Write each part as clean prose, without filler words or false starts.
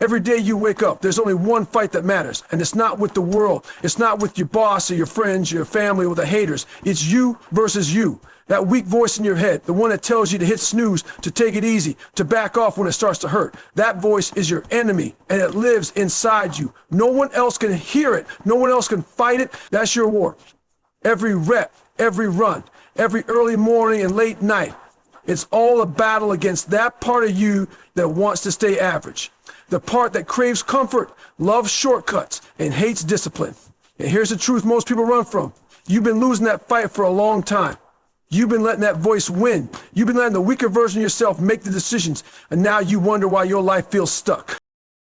Every day you wake up, there's only one fight that matters, and it's not with the world. It's not with your boss or your friends, your family, or the haters. It's you versus you. That weak voice in your head, the one that tells you to hit snooze, to take it easy, to back off when it starts to hurt. That voice is your enemy, and it lives inside you. No one else can hear it. No one else can fight it. That's your war. Every rep, every run, every early morning and late night, it's all a battle against that part of you that wants to stay average. The part that craves comfort, loves shortcuts, and hates discipline. And here's the truth most people run from. You've been losing that fight for a long time. You've been letting that voice win. You've been letting the weaker version of yourself make the decisions, and now you wonder why your life feels stuck.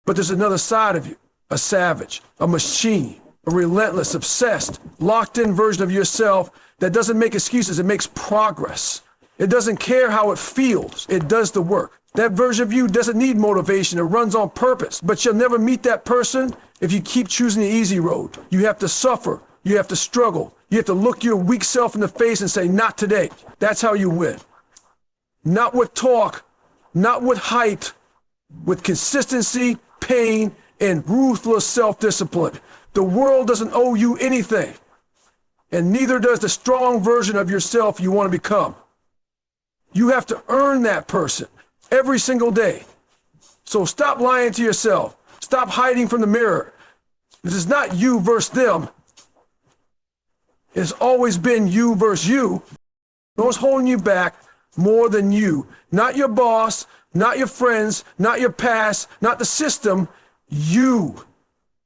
But there's another side of you, a savage, a machine, a relentless, obsessed, locked-in version of yourself that doesn't make excuses, it makes progress. It doesn't care how it feels, it does the work. That version of you doesn't need motivation, it runs on purpose. But you'll never meet that person if you keep choosing the easy road. You have to suffer, you have to struggle, you have to look your weak self in the face and say, not today. That's how you win. Not with talk, not with hype, with consistency, pain, and ruthless self-discipline. The world doesn't owe you anything, and neither does the strong version of yourself you want to become. You have to earn that person every single day. So stop lying to yourself. Stop hiding from the mirror. This is not you versus them. It's always been you versus you. No one's holding you back more than you. Not your boss, not your friends, not your past, not the system. You.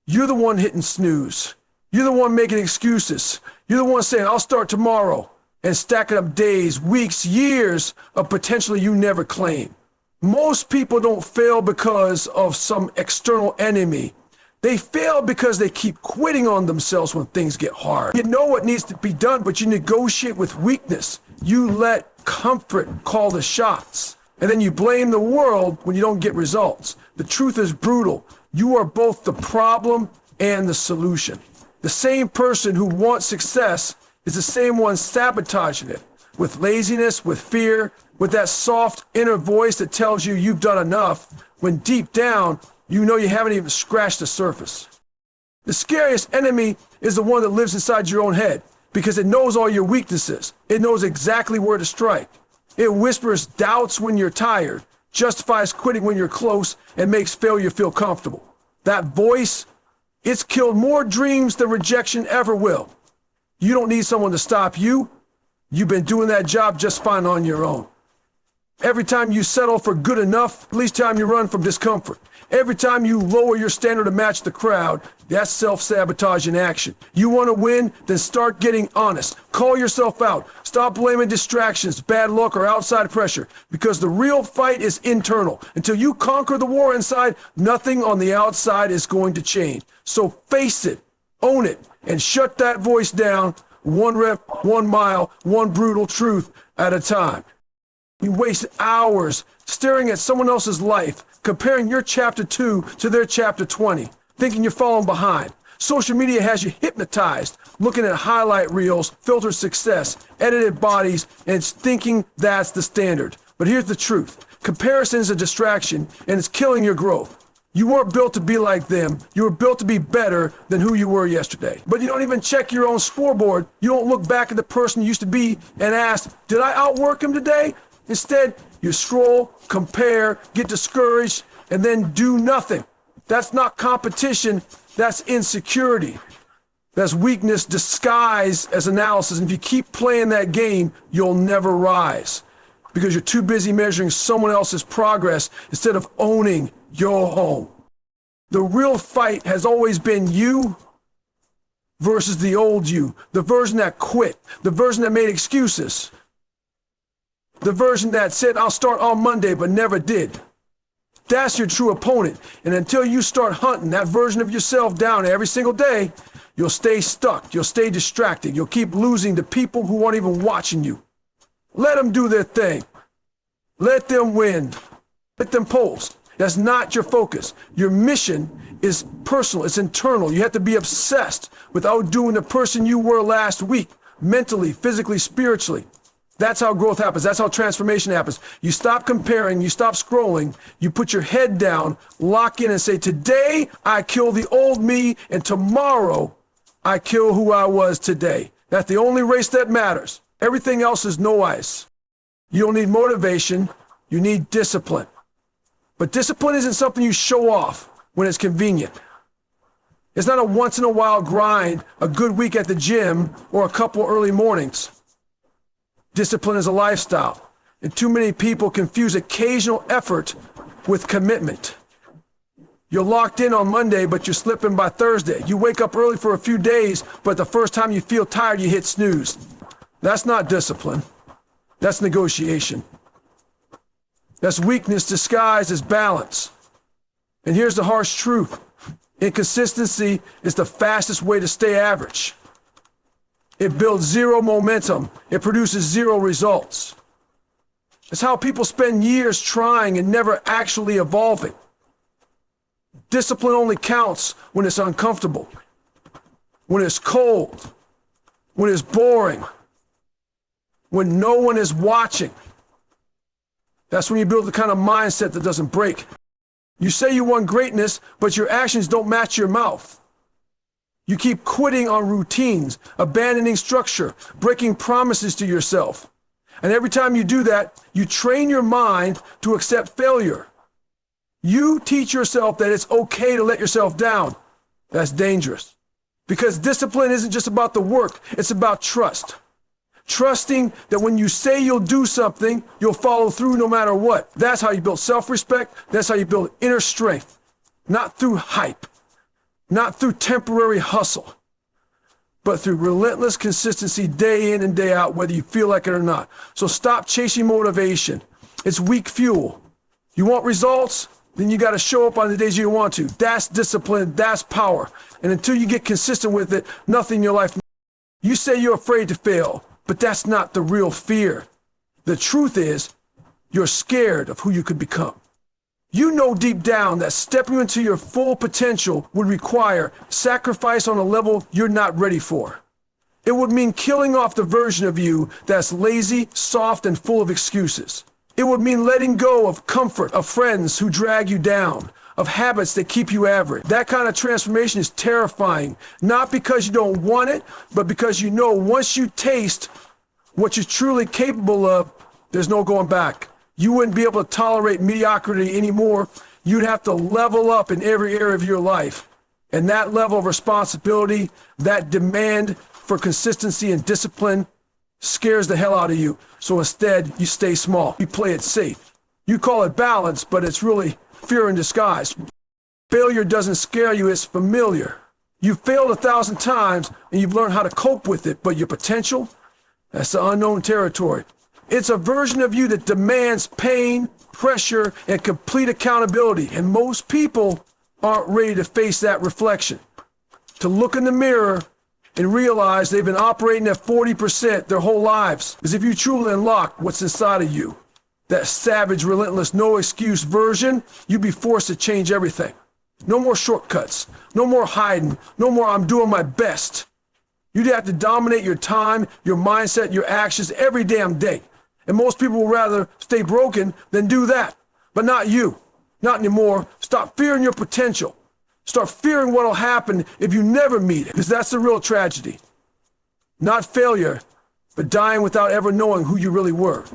You're the one hitting snooze. You're the one making excuses. You're the one saying, I'll start tomorrow, and stacking up days, weeks, years of potentially you never claim. Most people don't fail because of some external enemy. They fail because they keep quitting on themselves when things get hard. You know what needs to be done, but you negotiate with weakness. You let comfort call the shots. And then you blame the world when you don't get results. The truth is brutal. You are both the problem and the solution. The same person who wants success is the same one sabotaging it. With laziness, with fear, with that soft inner voice that tells you you've done enough, when deep down, you know you haven't even scratched the surface. The scariest enemy is the one that lives inside your own head, because it knows all your weaknesses. It knows exactly where to strike. It whispers doubts when you're tired, justifies quitting when you're close, and makes failure feel comfortable. That voice, it's killed more dreams than rejection ever will. You don't need someone to stop you. You've been doing that job just fine on your own. Every time you settle for good enough, at least time you run from discomfort. Every time you lower your standard to match the crowd, that's self-sabotage in action. You want to win? Then start getting honest. Call yourself out. Stop blaming distractions, bad luck, or outside pressure, because the real fight is internal. Until you conquer the war inside, nothing on the outside is going to change. So face it, own it, and shut that voice down, one rep, 1 mile, one brutal truth at a time. You waste hours staring at someone else's life, comparing your chapter 2 to their chapter 20, thinking you're falling behind. Social media has you hypnotized, looking at highlight reels, filtered success, edited bodies, and thinking that's the standard. But here's the truth. Comparison is a distraction, and it's killing your growth. You weren't built to be like them. You were built to be better than who you were yesterday. But you don't even check your own scoreboard. You don't look back at the person you used to be and ask, did I outwork him today? Instead, you scroll, compare, get discouraged, and then do nothing. That's not competition, that's insecurity. That's weakness disguised as analysis. And if you keep playing that game, you'll never rise, because you're too busy measuring someone else's progress instead of owning your home. The real fight has always been you versus the old you, the version that quit, the version that made excuses, the version that said, I'll start on Monday, but never did. That's your true opponent. And until you start hunting that version of yourself down every single day, you'll stay stuck. You'll stay distracted. You'll keep losing to people who aren't even watching you. Let them do their thing. Let them win. Let them pose. That's not your focus. Your mission is personal. It's internal. You have to be obsessed with outdoing the person you were last week, mentally, physically, spiritually. That's how growth happens. That's how transformation happens. You stop comparing, you stop scrolling, you put your head down, lock in and say, today I kill the old me and tomorrow I kill who I was today. That's the only race that matters. Everything else is no ice. You don't need motivation, you need discipline. But discipline isn't something you show off when it's convenient. It's not a once in a while grind, a good week at the gym, or a couple early mornings. Discipline is a lifestyle, and too many people confuse occasional effort with commitment. You're locked in on Monday, but you're slipping by Thursday. You wake up early for a few days, but the first time you feel tired, you hit snooze. That's not discipline. That's negotiation. That's weakness disguised as balance. And here's the harsh truth. Inconsistency is the fastest way to stay average. It builds zero momentum. It produces zero results. It's how people spend years trying and never actually evolving. Discipline only counts when it's uncomfortable, when it's cold, when it's boring, when no one is watching. That's when you build the kind of mindset that doesn't break. You say you want greatness, but your actions don't match your mouth. You keep quitting on routines, abandoning structure, breaking promises to yourself. And every time you do that, you train your mind to accept failure. You teach yourself that it's okay to let yourself down. That's dangerous. Because discipline isn't just about the work, it's about trust. Trusting that when you say you'll do something, you'll follow through no matter what. That's how you build self-respect. That's how you build inner strength. Not through hype, not through temporary hustle, but through relentless consistency day in and day out, whether you feel like it or not. So stop chasing motivation. It's weak fuel. You want results? Then you got to show up on the days you want to. That's discipline. That's power. And until you get consistent with it, nothing in your life. You say you're afraid to fail, but that's not the real fear. The truth is, you're scared of who you could become. You know deep down that stepping into your full potential would require sacrifice on a level you're not ready for. It would mean killing off the version of you that's lazy, soft, and full of excuses. It would mean letting go of comfort, of friends who drag you down, of habits that keep you average. That kind of transformation is terrifying, not because you don't want it, but because you know once you taste what you're truly capable of, there's no going back. You wouldn't be able to tolerate mediocrity anymore. You'd have to level up in every area of your life. And that level of responsibility, that demand for consistency and discipline scares the hell out of you. So instead, you stay small. You play it safe. You call it balance, but it's really fear in disguise. Failure doesn't scare you, it's familiar. You've failed 1,000 times and you've learned how to cope with it, but your potential, that's the unknown territory. It's a version of you that demands pain, pressure, and complete accountability. And most people aren't ready to face that reflection. To look in the mirror and realize they've been operating at 40% their whole lives. Because if you truly unlock what's inside of you, that savage, relentless, no excuse version, you'd be forced to change everything. No more shortcuts, no more hiding, no more I'm doing my best. You'd have to dominate your time, your mindset, your actions every damn day. And most people will rather stay broken than do that. But not you. Not anymore. Stop fearing your potential. Start fearing what'll happen if you never meet it. Because that's the real tragedy. Not failure, but dying without ever knowing who you really were.